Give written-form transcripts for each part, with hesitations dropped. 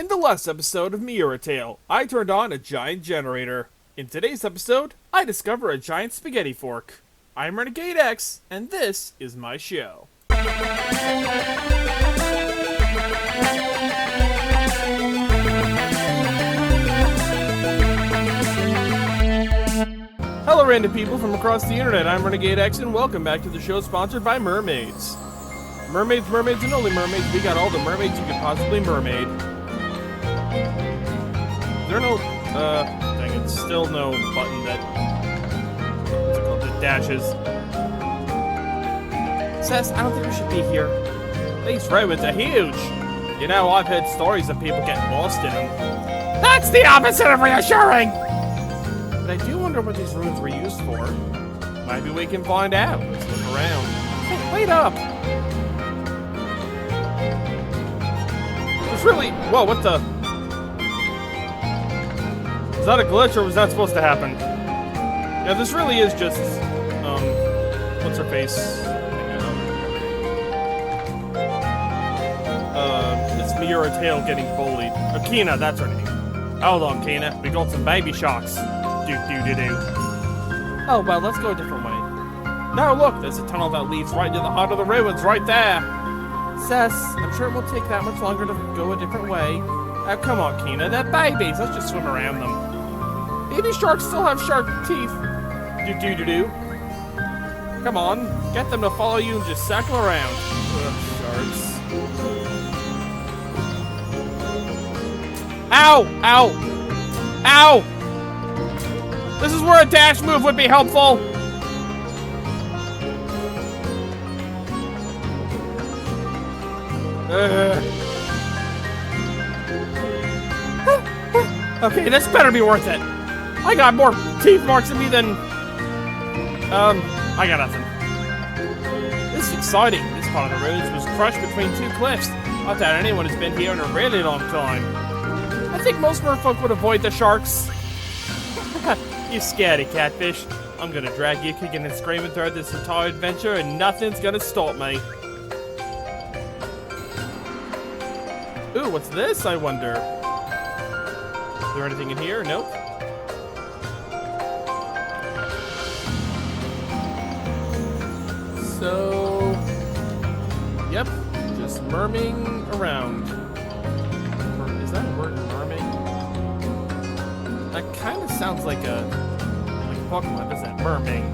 In the last episode of Miuratale, I turned on a giant generator. In today's episode, I discover a giant spaghetti fork. I'm Renegade X, and this is my show. Hello random people from across the internet, I'm Renegade X, and welcome back to the show sponsored by mermaids. Mermaids, mermaids, and only mermaids. We got all the mermaids you could possibly mermaid. Is there no, dang it, still no button that, what's it called, that dashes. Says, I don't think we should be here. These ruins are huge. You know, I've heard stories of people getting lost in them. That's the opposite of reassuring! But I do wonder what these ruins were used for. Maybe we can find out. Let's look around. Hey, wait up! It's really, whoa, what the? Is that a glitch or was that supposed to happen? Yeah, this really is just, what's her face? It's Miuratale getting bullied. Kina, that's her name. Hold on, Kina. We got some baby sharks. Do-do-do-do. Oh, well, let's go a different way. No, look, there's a tunnel that leads right to the heart of the ruins right there. Cess, I'm sure it won't take that much longer to go a different way. Oh, come on, Kina, they're babies. Let's just swim around them. Baby sharks still have shark teeth. Do-do-do-do. Come on, get them to follow you and just circle around. Ugh, sharks. Ow! Ow! Ow! This is where a dash move would be helpful! Okay, this better be worth it. I got more teeth marks in me than... I got nothing. This is exciting. This part of the ruins was crushed between two cliffs. Not that anyone has been here in a really long time. I think most merfolk would avoid the sharks. You scaredy catfish. I'm gonna drag you kicking and screaming throughout this entire adventure and nothing's gonna stop me. Ooh, what's this, I wonder? Is there anything in here? Nope. So... Yep, just merming around. Is that a word, mermaid? That kind of sounds like a Pokemon, doesn't it? Mermaid.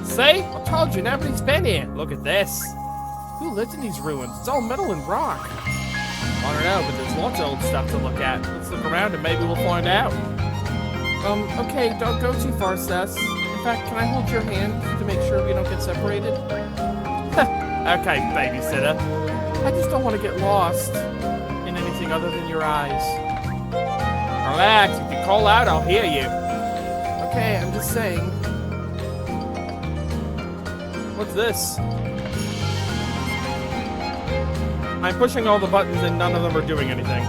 See? I told you, nobody's been here. Look at this. Who lived in these ruins? It's all metal and rock. I don't know, but there's lots of old stuff to look at. Let's look around and maybe we'll find out. Okay, don't go too far, Cess. In fact, can I hold your hand to make sure we don't get separated? Okay, babysitter. I just don't want to get lost in anything other than your eyes. Relax, if you call out, I'll hear you. Okay, I'm just saying. What's this? I'm pushing all the buttons and none of them are doing anything.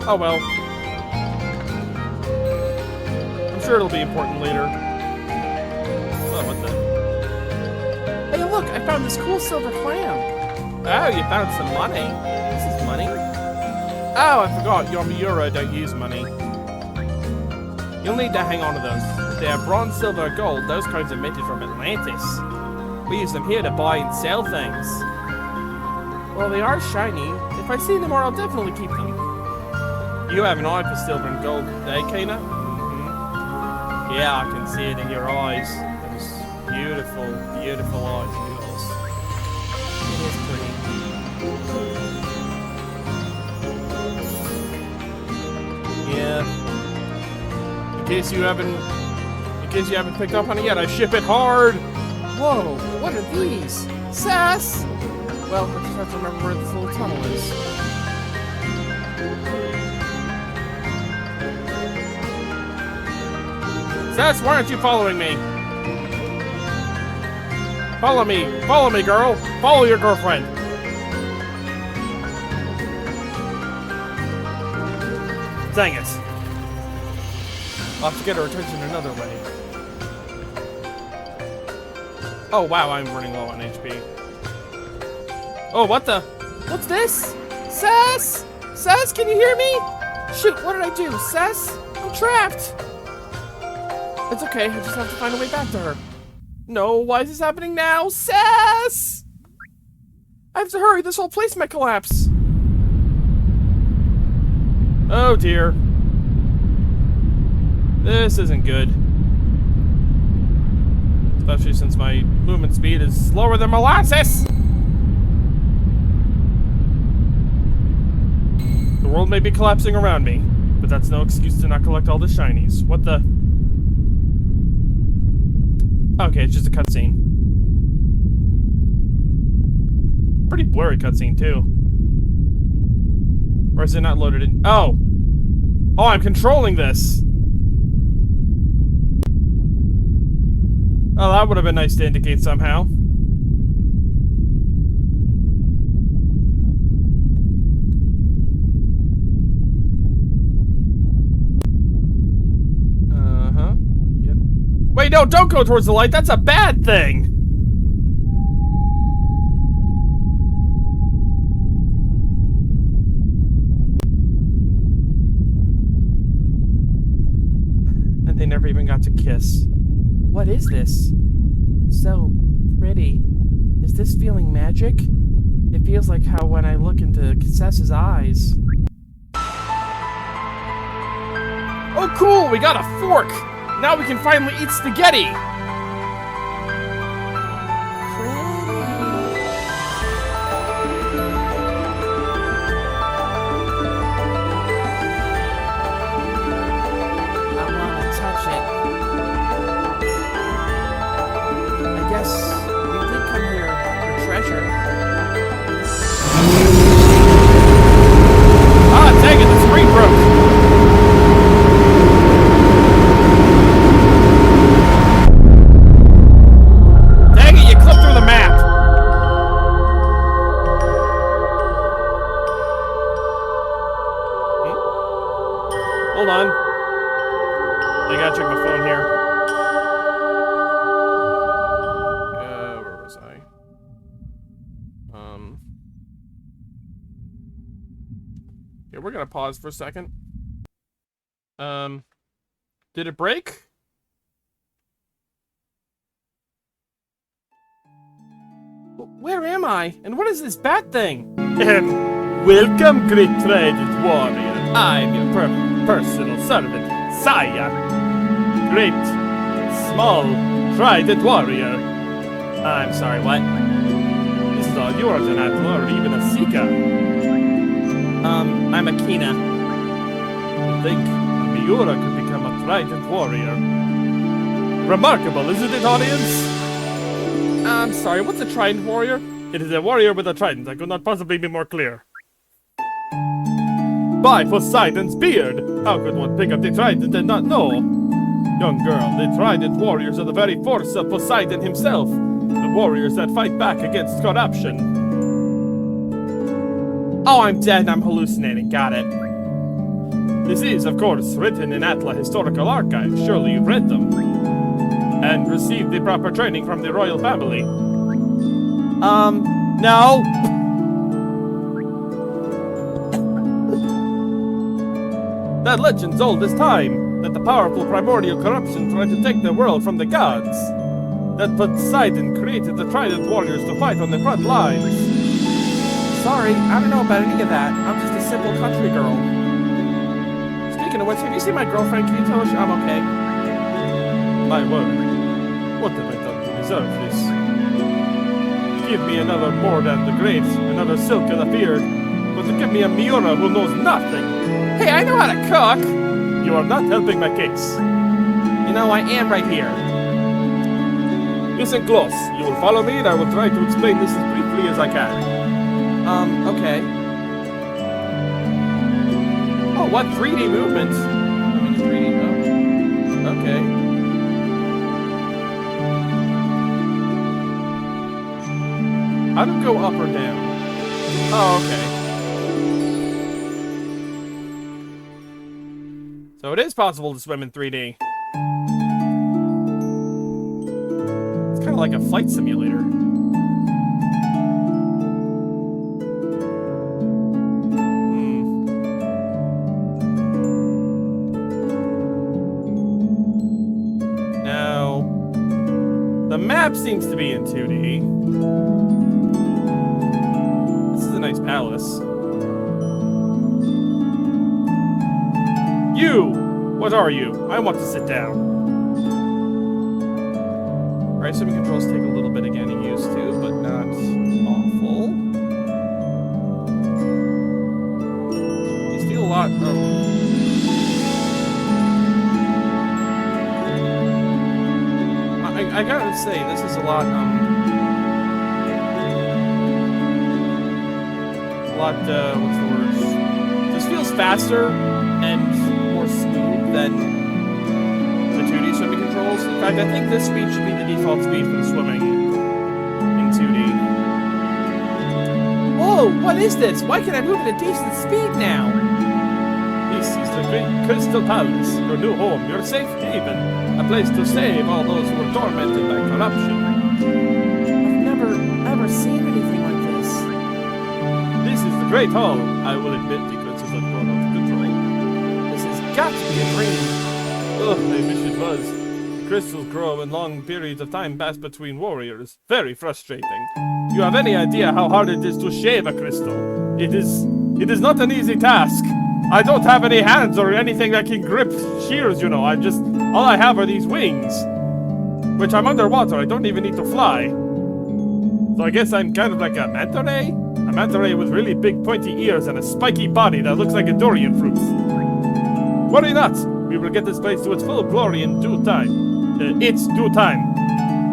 Oh well. I'm sure it'll be important later. Oh, what the? Hey, look, I found this cool silver clam. Oh, you found some money. This is money? Oh, I forgot, your Miura don't use money. You'll need to hang on to those. If they are bronze, silver, or gold, those coins are minted from Atlantis. We use them here to buy and sell things. Well, they are shiny. If I see them more, I'll definitely keep them. You have an eye for silver and gold, eh, Kana? Mm-hmm. Yeah, I can see it in your eyes. Those beautiful, beautiful eyes of yours. It is pretty. Yeah. In case you haven't picked up on it yet, I ship it hard. Whoa, what are these? Sass? Well, I just have to remember where this little tunnel is. Sass, why aren't you following me? Follow me, girl. Follow your girlfriend. Dang it. I'll have to get her attention another way. Oh wow, I'm running low on HP. Oh, what the? What's this? Sass! Cess? Cess, can you hear me? Shoot, what did I do? Cess? I'm trapped. It's okay, I just have to find a way back to her. No, why is this happening now? Cess! I have to hurry, this whole place might collapse. Oh dear. This isn't good. Especially since my movement speed is slower than molasses! The world may be collapsing around me, but that's no excuse to not collect all the shinies. What the? Okay, it's just a cutscene. Pretty blurry cutscene, too. Or is it not loaded in? Oh! Oh, I'm controlling this! Oh, that would have been nice to indicate somehow. Uh-huh. Yep. Wait, no, don't go towards the light. That's a bad thing! And they never even got to kiss. What is this? So pretty. Is this feeling magic? It feels like how when I look into Cess's eyes. Oh cool, we got a fork! Now we can finally eat spaghetti! I want to touch it. I guess we did come here for treasure. Ah, dang it, the screen broke! Dang it, you clipped through the map! Hold on. I gotta check my phone here. Where was I? Yeah, we're gonna pause for a second. Did it break? Where am I? And what is this bat thing? Welcome, great trident warrior. I'm your personal servant, Saya. Great, small, trident warrior. I'm sorry, what? This is all yours, an Atla or even a Sika. I'm Akina. I think Miura could become a trident warrior. Remarkable, isn't it, audience? I'm sorry, what's a trident warrior? It is a warrior with a trident. I could not possibly be more clear. By Poseidon's beard! How could one pick up the trident and not know? Young girl, the trident warriors are the very force of Poseidon himself. The warriors that fight back against corruption. Oh, I'm dead and I'm hallucinating. Got it. This is, of course, written in Atla Historical Archive. Surely you've read them. And received the proper training from the royal family. No. That legend's old as time, that the powerful primordial corruption tried to take the world from the gods. That Poseidon created the Trident Warriors to fight on the front lines. Sorry, I don't know about any of that. I'm just a simple country girl. Speaking of which, have you seen my girlfriend? Can you tell her I'm okay? My word, what have I done to deserve this? Give me another Mordan the Great, another Silka the Feared, but to give me a Miura who knows nothing. Hey, I know how to cook! You are not helping my case. You know, I am right here. Listen close. You will follow me and I will try to explain this as briefly as I can. Okay. Oh, what 3D movement? I mean, 3D, oh. Okay. How do you go up or down? Oh, okay. So it is possible to swim in 3D. It's kind of like a flight simulator. map seems to be in 2D. This is a nice palace. You! What are you? I want to sit down. Alright, so controls take a little bit of getting used to, but not awful. You feel a lot of... I gotta say, this is a lot, what's the word? This feels faster and more smooth than the 2D swimming controls. In fact, I think this speed should be the default speed for the swimming in 2D. Whoa, what is this? Why can I move at a decent speed now? This is the great Crystal Palace, your new home, your safe haven, a place to save all those who are tormented by corruption. I've never, ever seen anything like this. This is the Great Hall. I will admit the crystals have gone out of control. This has got to be a dream. Oh, I wish it was. Crystals grow and long periods of time pass between warriors. Very frustrating. You have any idea how hard it is to shave a crystal? It is not an easy task. I don't have any hands or anything that can grip shears, you know. All I have are these wings. Which I'm underwater, I don't even need to fly. So I guess I'm kind of like a manta ray? A manta ray with really big pointy ears and a spiky body that looks like a durian fruit. Worry not, we will get this place to its full glory in due time. It's due time.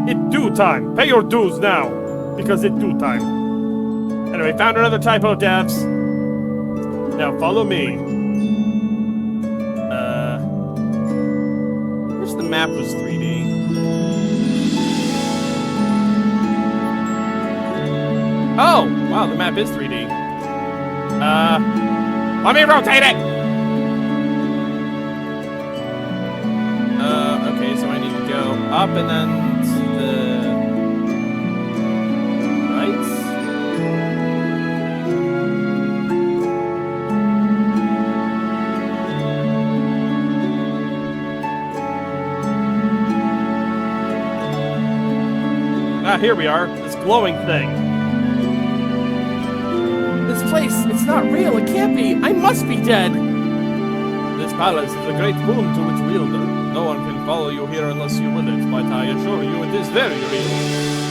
It's due time. Pay your dues now, because it's due time. Anyway, found another typo, devs. Now follow me. Wish the map was 3D. Oh! Wow, the map is 3D. Let me rotate it! Okay, so I need to go up and then to the... right? Ah, here we are. This glowing thing. This place, it's not real. It can't be. I must be dead. This palace is a great boon to its wielder. No one can follow you here unless you will it, but I assure you it is very real.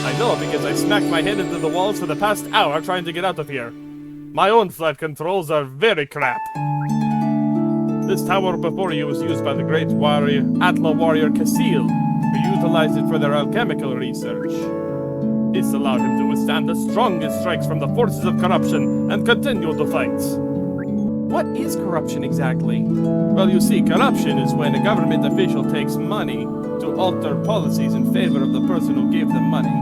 I know because I smacked my head into the walls for the past hour trying to get out of here. My own flight controls are very crap. This tower before you was used by the great warrior, Atla warrior Casil, who utilized it for their alchemical research. This allowed him to withstand the strongest strikes from the forces of corruption and continue to fight. What is corruption exactly? Well, you see, corruption is when a government official takes money to alter policies in favor of the person who gave them money.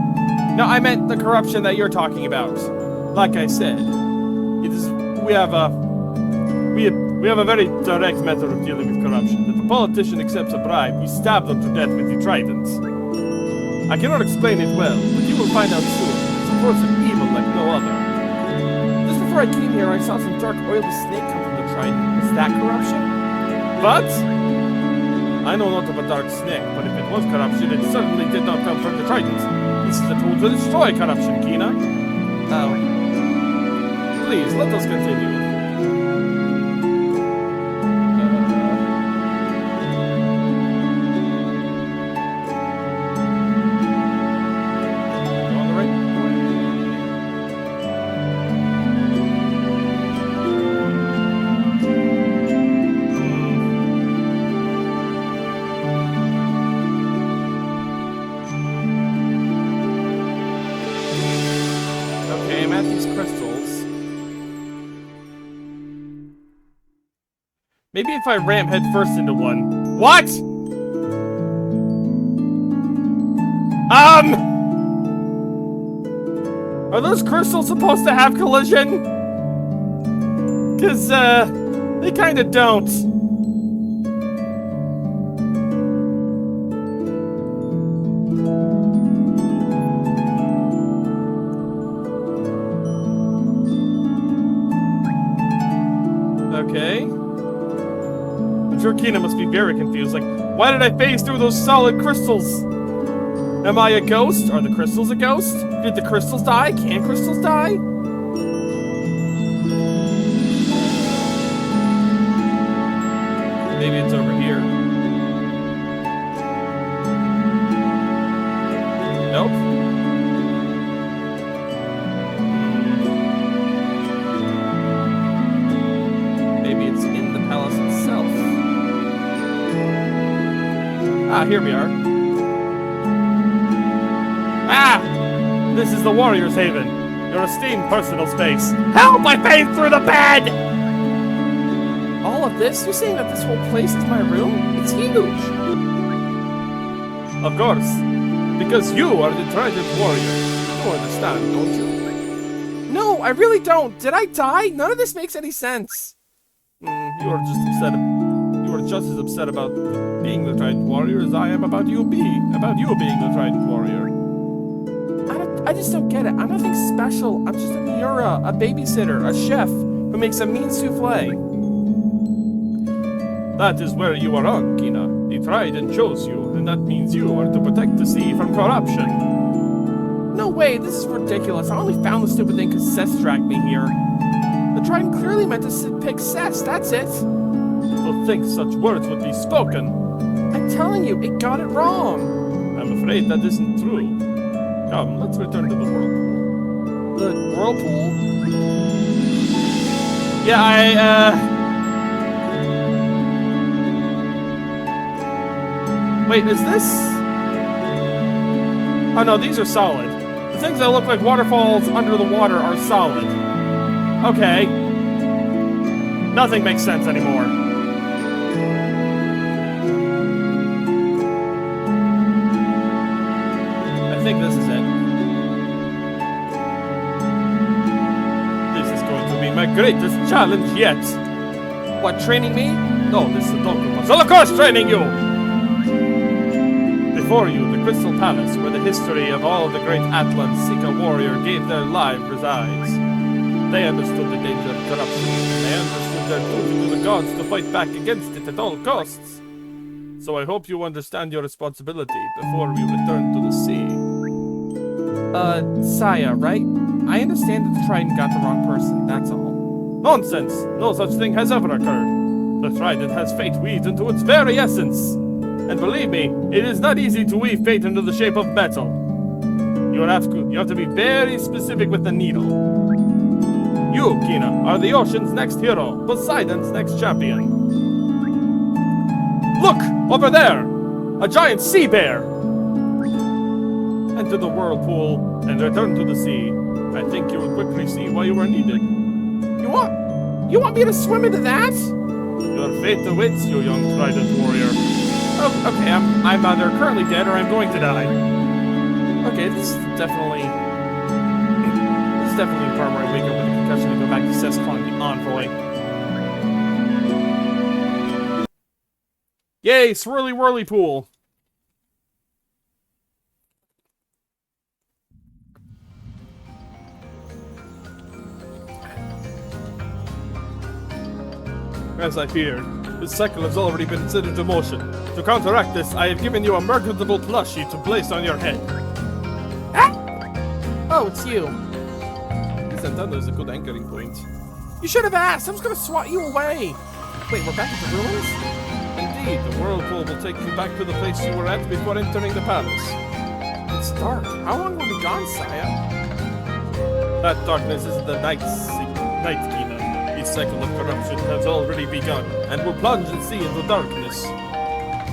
No, I meant the corruption that you're talking about. Like I said, we have a very direct method of dealing with corruption. If a politician accepts a bribe, we stab them to death with the trident. I cannot explain it well, but you will find out soon. It's a force of evil like no other. Just before I came here, I saw some dark oily snake come from the trident. Is that corruption? But I know not of a dark snake, but if it was corruption, it certainly did not come from the trident. This is a tool to destroy corruption, Kina. Oh. Please, let us continue. Maybe if I ram head first into one. What? Are those crystals supposed to have collision? Cause, they kinda don't. Okay. I'm sure Kina must be very confused. Like, why did I phase through those solid crystals? Am I a ghost? Are the crystals a ghost? Did the crystals die? Can crystals die? Maybe it's over here. Nope. Maybe it's in the palace itself. Ah, here we are. Ah! This is the Warrior's Haven. Your esteemed personal space. Help! I fade through the bed! All of this? You're saying that this whole place is my room? It's huge! Of course. Because you are the trident warrior. You understand, don't you? No, I really don't. Did I die? None of this makes any sense. You are just upset. You are just as upset about being the trident warrior as I am about you being the trident warrior. I just don't get it. I'm nothing special. I'm just a Miura, a babysitter, a chef who makes a mean souffle. That is where you are wrong, Kina. The trident chose you, and that means you are to protect the sea from corruption. No way, this is ridiculous. I only found the stupid thing because Cess dragged me here. The trident clearly meant to pick Cess, that's it. To think such words would be spoken. I'm telling you, it got it wrong. I'm afraid that isn't true. Come, let's return to the whirlpool. The whirlpool? Yeah, Wait, is this... Oh no, these are solid. The things that look like waterfalls under the water are solid. Okay. Nothing makes sense anymore. I think this is it. This is going to be my greatest challenge yet. What, training me? No, this is the Dokumas. Well, of course, training you! Before you, the Crystal Palace, where the history of all the great Atlan Sika warrior gave their life resides. They understood the danger of corruption, and they understood their duty to the gods to fight back against it at all costs. So I hope you understand your responsibility before we return to the sea. Saya, right? I understand that the Trident got the wrong person, that's all. Nonsense! No such thing has ever occurred. The Trident has fate weaved into its very essence. And believe me, it is not easy to weave fate into the shape of metal. You have to be very specific with the needle. You, Kina, are the ocean's next hero, Poseidon's next champion. Look! Over there! A giant sea bear! Enter the whirlpool and return to the sea. I think you will quickly see why you are needed. You want me to swim into that? Your fate awaits you, young trident warrior. Oh, okay, I'm either currently dead or I'm going to die. Okay, this is definitely the part where I wake up with a concussion and go back to Sescon, the envoy. Yay, swirly whirly pool. As I feared, this cycle has already been set into motion. To counteract this, I have given you a marketable plushie to place on your head. Ah! Oh, it's you. This antenna is a good anchoring point. You should have asked! I was gonna swat you away! Wait, we're back at the ruins? Indeed, the whirlpool will take you back to the place you were at before entering the palace. It's dark. How long were we gone, Saya? That darkness is the night, Kina. The cycle of corruption has already begun, and will plunge the sea into darkness.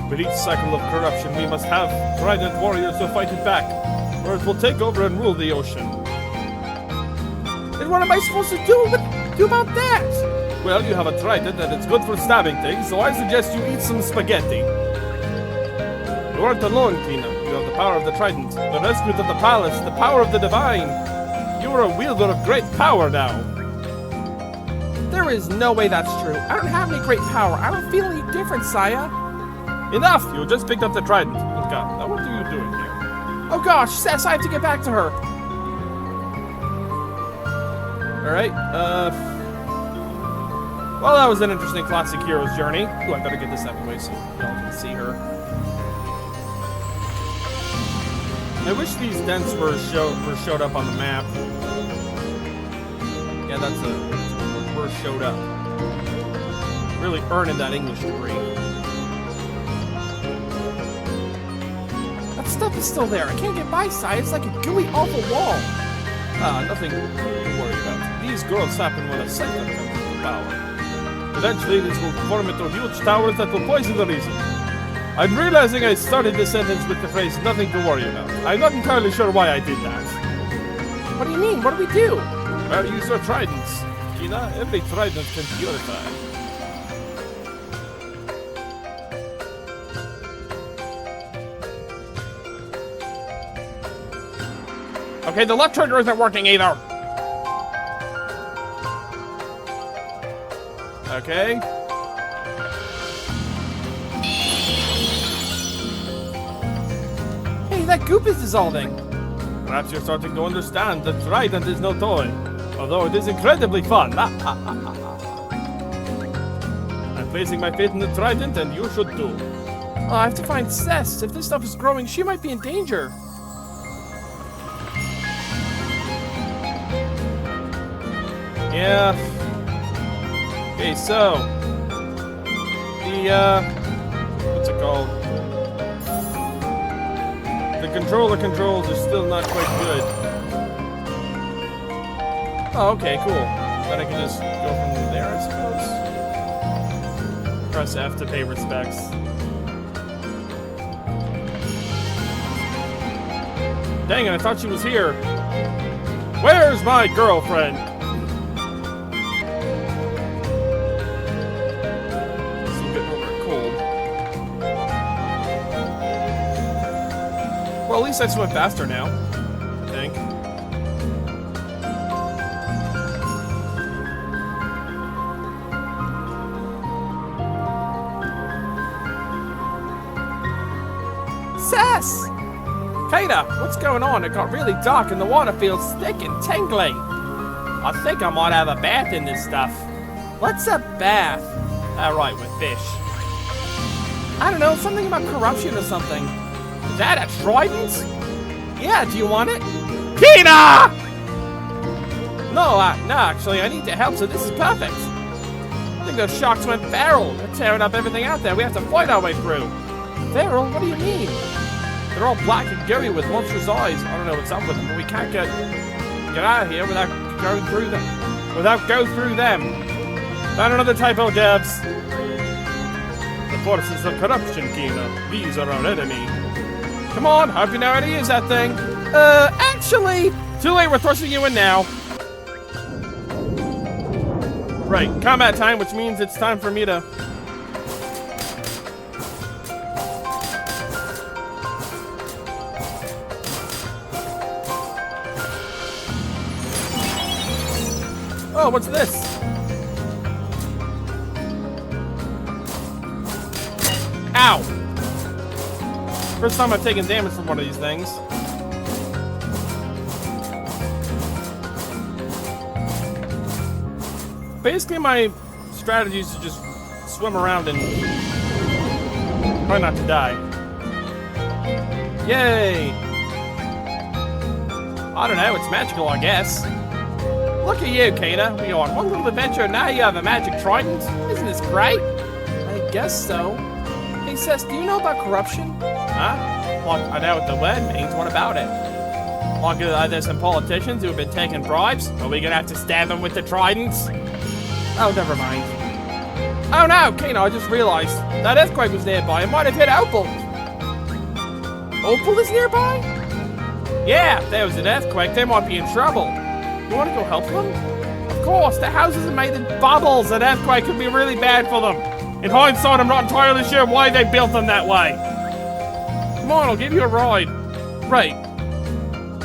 With each cycle of corruption, we must have trident warriors to fight it back, or it will take over and rule the ocean. And what am I supposed to do about that? Well, you have a trident and it's good for stabbing things, so I suggest you eat some spaghetti. You aren't alone, Kina. You have the power of the trident, the rescue of the palace, the power of the divine. You are a wielder of great power now. There is no way that's true. I don't have any great power. I don't feel any different, Saya. Enough! You just picked up the trident. Good God. Now what are you doing here? Oh gosh, Cess, I have to get back to her. Alright, well, that was an interesting classic hero's journey. Ooh, I better get this out of the way so y'all can see her. I wish these dents were showed up on the map. Yeah, that's a were showed up. Really earning that English degree. That stuff is still there. I can't get by side. It's like a gooey, awful wall. Nothing to worry about. These girls happen when a sector comes into power. Eventually, this will form into huge towers that will poison the reason. I'm realizing I started this sentence with the phrase, nothing to worry about. I'm not entirely sure why I did that. What do you mean? What do we do? Well, use your tridents. Kina, every trident can purify. Okay, the left trigger isn't working either. Okay. Hey, that goop is dissolving. Perhaps you're starting to understand that trident is no toy, although it is incredibly fun. I'm placing my faith in the trident, and you should too. Oh, I have to find Cess. If this stuff is growing, she might be in danger. Yeah. Okay, so the what's it called? The controller controls are still not quite good. Oh, okay, cool. Then I can just go from there, I suppose. Press F to pay respects. Dang it, I thought she was here. Where's my girlfriend? Well, at least I swim faster now, I think. Cess! Kata, what's going on? It got really dark and the water feels thick and tingly. I think I might have a bath in this stuff. What's a bath? Alright, with fish. I don't know, something about corruption or something. Is that a trident? Yeah, do you want it? Kina! No, actually, I need your help, so this is perfect. I think those sharks went feral. They're tearing up everything out there. We have to fight our way through. Feral? What do you mean? They're all black and gooey with monstrous eyes. I don't know what's up with them, but we can't get out of here without going through them. Found another typo, devs. The forces of corruption, Kina. These are our enemy. Come on, hope you know how to use that thing. Actually, too late, we're thrusting you in now. Right, combat time, which means it's time for me to... Oh, what's this? Ow! First time I've taken damage from one of these things. Basically, my strategy is to just swim around and try not to die. Yay! I don't know, it's magical, I guess. Look at you, Kata. We on one little adventure and now you have a magic trident? Isn't this great? I guess so. Hey, Cess, do you know about corruption? Huh? Well, I know what the word means. What about it? Like, are there some politicians who have been taking bribes? Are we gonna have to stab them with the tridents? Oh, never mind. Oh no, Kata, I just realized. That earthquake was nearby. It might have hit Opal. Opal is nearby? Yeah, if there was an earthquake, they might be in trouble. You want to go help them? Of course, the houses are made in bubbles. An earthquake could be really bad for them. In hindsight, I'm not entirely sure why they built them that way. Come on, I'll give you a ride. Right.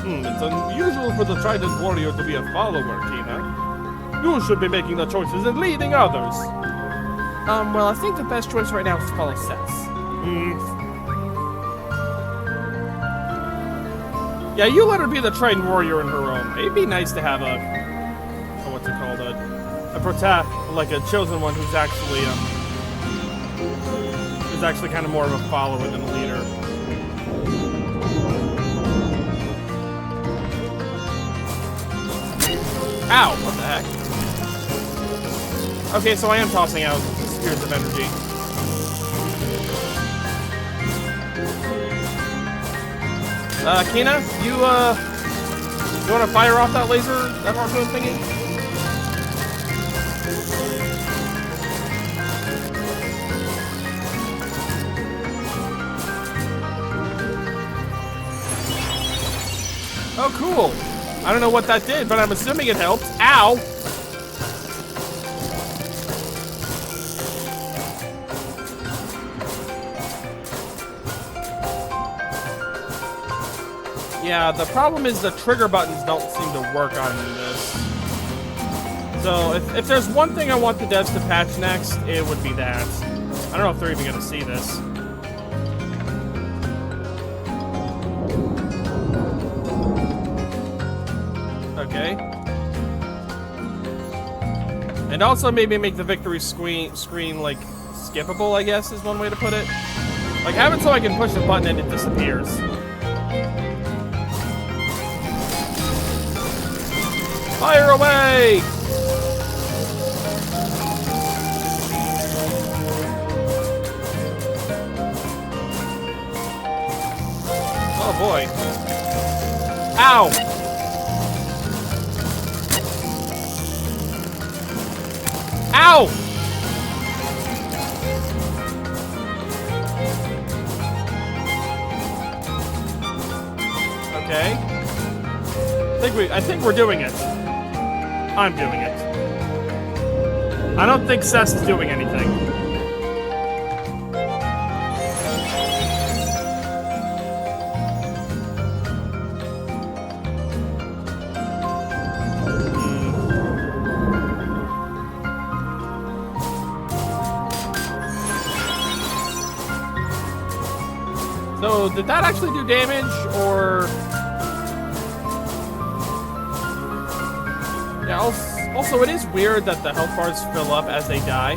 It's unusual for the Trident Warrior to be a follower, Tina. You should be making the choices and leading others. Well, I think the best choice right now is to follow Cess. Yeah, you let her be the Trident Warrior in her own. It'd be nice to have a... Oh, what's it called? Like a chosen one who's actually, kind of more of a follower than a leader. Ow! What the heck? Okay, so I am tossing out spheres of energy. Kina, you want to fire off that laser, that harpoon thingy? Oh, cool. I don't know what that did, but I'm assuming it helped. Ow! Yeah, the problem is the trigger buttons don't seem to work on this. So, if there's one thing I want the devs to patch next, it would be that. I don't know if they're even gonna see this. Okay. And also maybe make the victory screen like, skippable, I guess, is one way to put it. Like, have it so I can push the button and it disappears. Fire away! Oh boy. Ow! Ow! Okay. I think we're doing it. I'm doing it. I don't think Seth's doing anything. So, did that actually do damage, or... Yeah, also, it is weird that the health bars fill up as they die.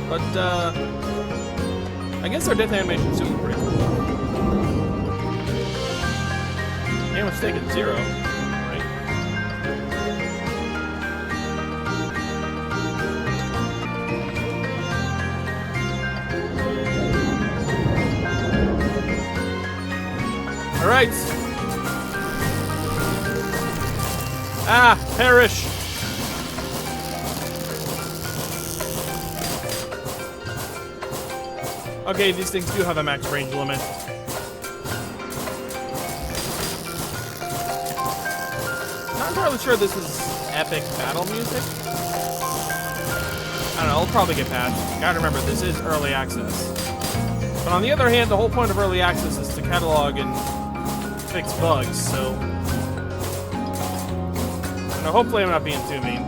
But, I guess our death animation is still pretty cool. Damage taken 0. Alright. Ah, perish. Okay, these things do have a max range limit. Not entirely sure this is epic battle music. I don't know, it'll probably get patched. Gotta remember, this is early access. But on the other hand, the whole point of early access is to catalog and fix bugs, so... Now, hopefully I'm not being too mean.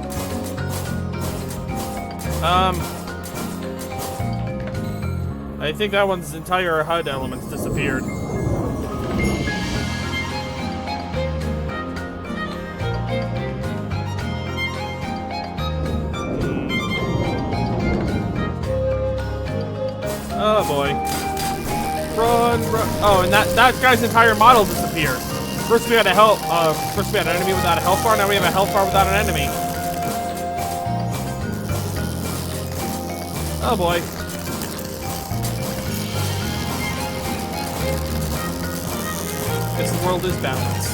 I think that one's entire HUD elements disappeared. Oh boy. Run, run. Oh, and that guy's entire model disappeared. First we had an enemy without a health bar, now we have a health bar without an enemy. Oh boy. Guess the world is balanced.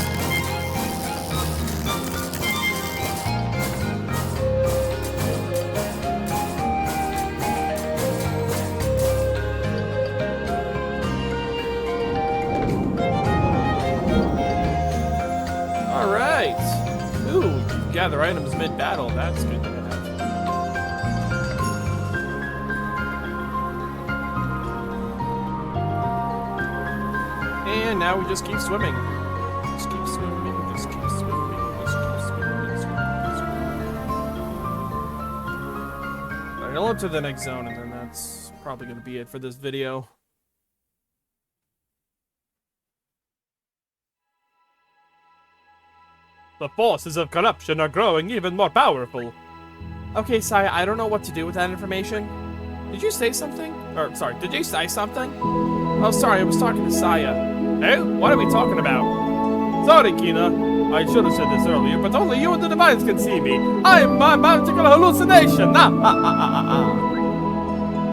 Alright. Ooh, gather items mid-battle. That's good to have. And now we just keep swimming. Just keep swimming, just keep swimming, just keep swimming, Alright, I'll up to the next zone, and then that's probably going to be it for this video. The forces of corruption are growing even more powerful. Okay, Saya, I don't know what to do with that information. Did you say something? Or, sorry, did you say something? Oh, sorry, I was talking to Saya. Eh? What are we talking about? Sorry, Kina. I should have said this earlier, but only you and the Divines can see me. I'm my magical hallucination!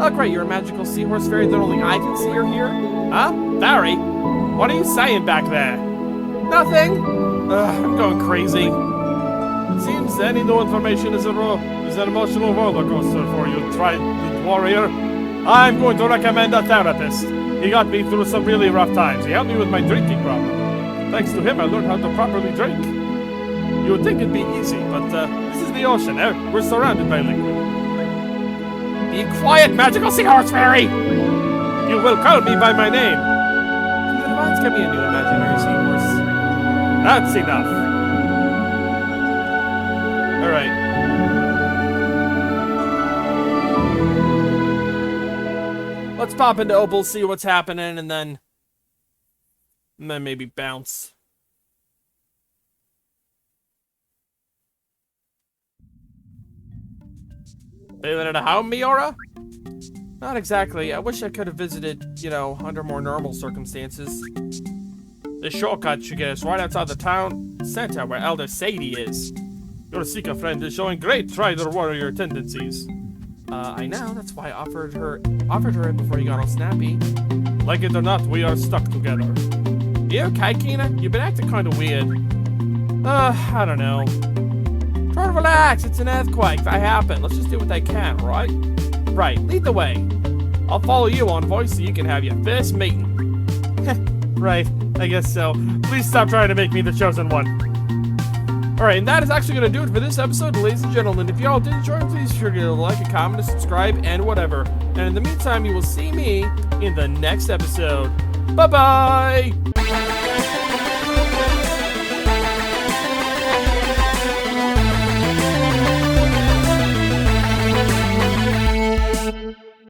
Oh, great, you're a magical seahorse fairy that only I can see or hear? Huh? Fairy? What are you saying back there? Nothing. I'm going crazy. It seems any new information is an emotional roller coaster for you, trident warrior. I'm going to recommend a therapist. He got me through some really rough times. He helped me with my drinking problem. Thanks to him, I learned how to properly drink. You would think it'd be easy, but this is the ocean, eh? We're surrounded by liquid. Be quiet, magical seahorse fairy! You will call me by my name. The Divines get me a new imaginary seahorse. That's enough. Alright. Let's pop into Opal, see what's happening, and then maybe bounce. Feeling at home, Miura? Not exactly. I wish I could have visited, you know, under more normal circumstances. This shortcut should get us right outside the town center where Elder Sadie is. Your Seeker friend is showing great Trider warrior tendencies. I know. That's why I offered her it before you got all snappy. Like it or not, we are stuck together. You okay, Kina? You've been acting kind of weird. I don't know. Try to relax. It's an earthquake. That happened. Let's just do what they can, right? Right. Lead the way. I'll follow you on voice so you can have your first meeting. Right. I guess so. Please stop trying to make me the chosen one. Alright, and that is actually going to do it for this episode, ladies and gentlemen. If y'all did enjoy, please be sure to like, a comment, a subscribe, and whatever. And in the meantime, you will see me in the next episode. Bye-bye!